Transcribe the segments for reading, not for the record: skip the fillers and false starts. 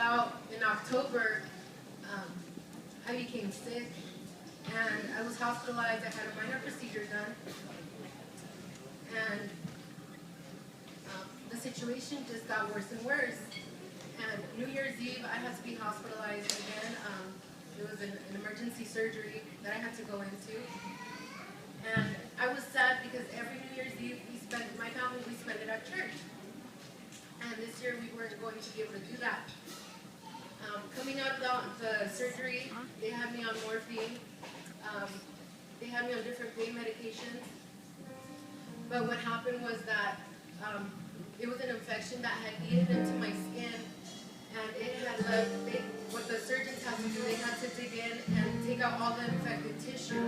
about in October, I became sick, and I was hospitalized. I had a minor procedure done, and the situation just got worse and worse. And New Year's Eve, I had to be hospitalized again. It was an emergency surgery that I had to go into. And I was sad because every New Year's Eve, my family, we spent it at church. And this year, we weren't going to be able to do that. Coming out of the surgery, they had me on morphine. They had me on different pain medications. But what happened was that it was an infection that had eaten into my skin, and it had left, what the surgeons had to do, they had to dig in and take out all the infected tissue.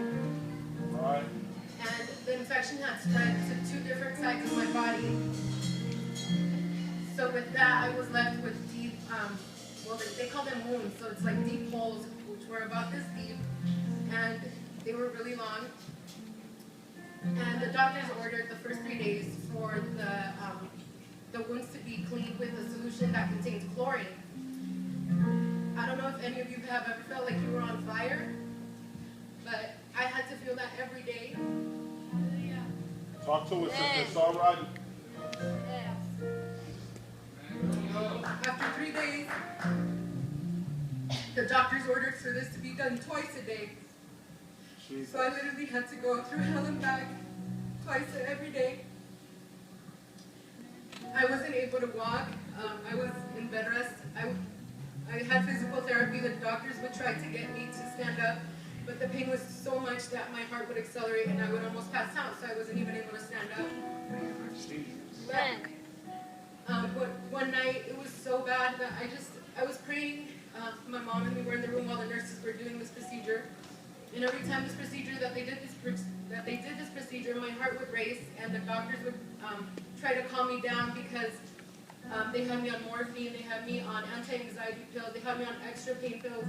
Right. And the infection had spread to 2 different sides of my body. So with that, I was left with deep, well, they call them wounds, so it's like deep holes, which were about this deep, and they were really long. And the doctors ordered the first 3 days for the wounds to be cleaned with a solution that contains chlorine. I don't know if any of you have ever felt like you were on fire, but I had to feel that every day. Talk to us if it's all right. After 3 days, the doctors ordered for this to be done twice a day. Jesus. So I literally had to go through hell and back twice every day. I wasn't able to walk. I was in bed rest. I had physical therapy. The doctors would try to get me to stand up, but the pain was so much that my heart would accelerate and I would almost pass out, so I wasn't even able to stand up. But one night, it was so bad that I was praying. My mom and me were in the room while the nurses were doing this procedure. And every time that they did this procedure, my heart would race, and the doctors would try to calm me down because they had me on morphine, they had me on anti-anxiety pills, they had me on extra pain pills,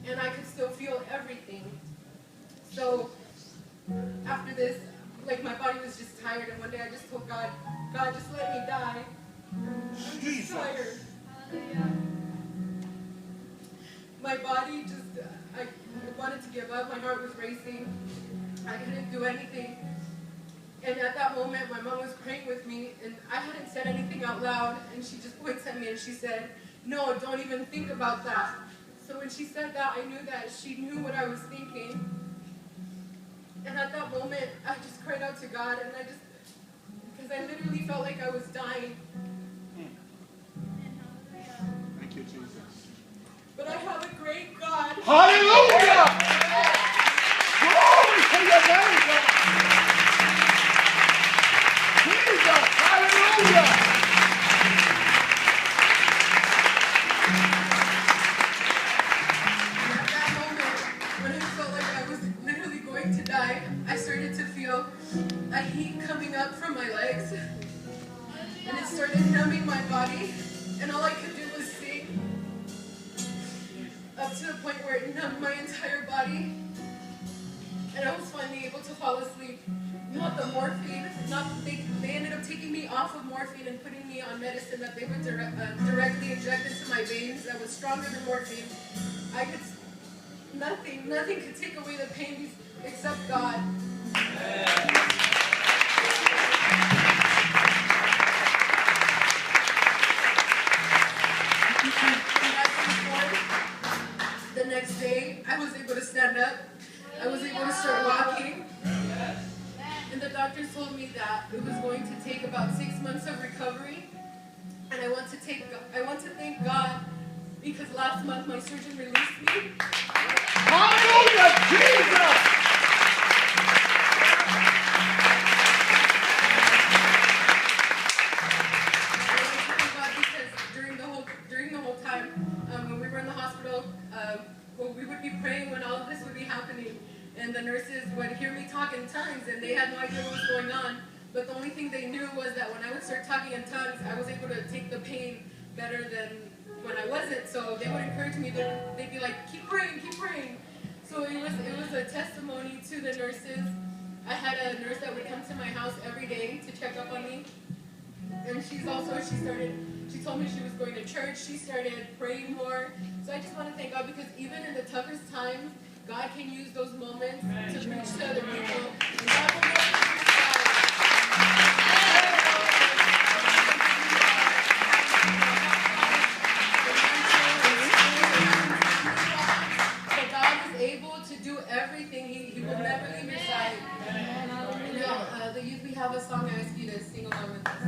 and I could still feel everything. So after this, like, my body was just tired, and one day I just told God, just let me die. I'm just tired. My body just, I wanted to give up. My heart was racing. I couldn't do anything. And at that moment, my mom was praying with me, and I hadn't said anything out loud, and she just points at me and she said, "No, don't even think about that." So when she said that, I knew that she knew what I was thinking. And at that moment, I just cried out to God, and because I literally felt like I was dying. Thank you, Jesus. But I have a great God. Hallelujah! Glory to your name, God. Jesus, hallelujah! And at that moment, when I felt like I was literally going to die, I started to feel a heat coming up from my legs. And it started numbing my body. And all I could do was sing. Up to the point where it numbed my entire body. And I was finally able to fall asleep. Not the morphine, they ended up taking me off of morphine and putting me on medicine that they would directly inject into my veins that was stronger than morphine. Nothing could take away the pain except God. The next day, I was able to stand up. I was able to start walking. And the doctors told me that it was going to take about 6 months of recovery. And I want to thank God because last month my surgeon released me. Hallelujah, Jesus! During the whole time, when we were in the hospital, we would be praying when all of this would be happening, and the nurses would hear me talk in tongues, and they had no idea what was going on. But the only thing they knew was that when I would start talking in tongues, I was able to take the pain better than when I wasn't. So they would encourage me. They'd be like, "Keep praying, keep praying." So it was a testimony to the nurses. I had a nurse that would come to my house every day to check up on me, and she started She told me she was going to church. She started praying more. So I just want to thank God because even in the toughest times, God can use those moments to reach to other people. And God will never leave your side. But God is able to do everything. He will never leave your side. And now, the youth, we have a song I ask you to sing along with us.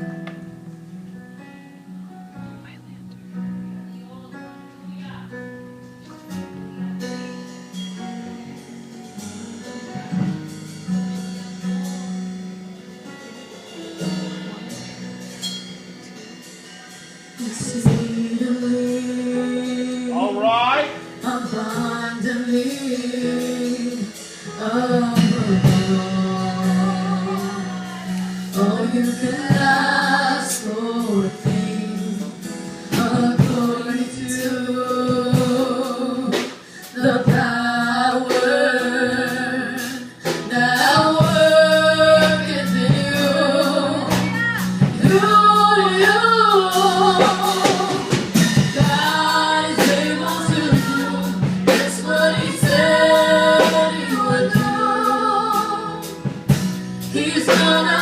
All right. Abundantly, all you can ask for a thing, according to the power that worketh in you. God is able to do just what He said He would do. He's gonna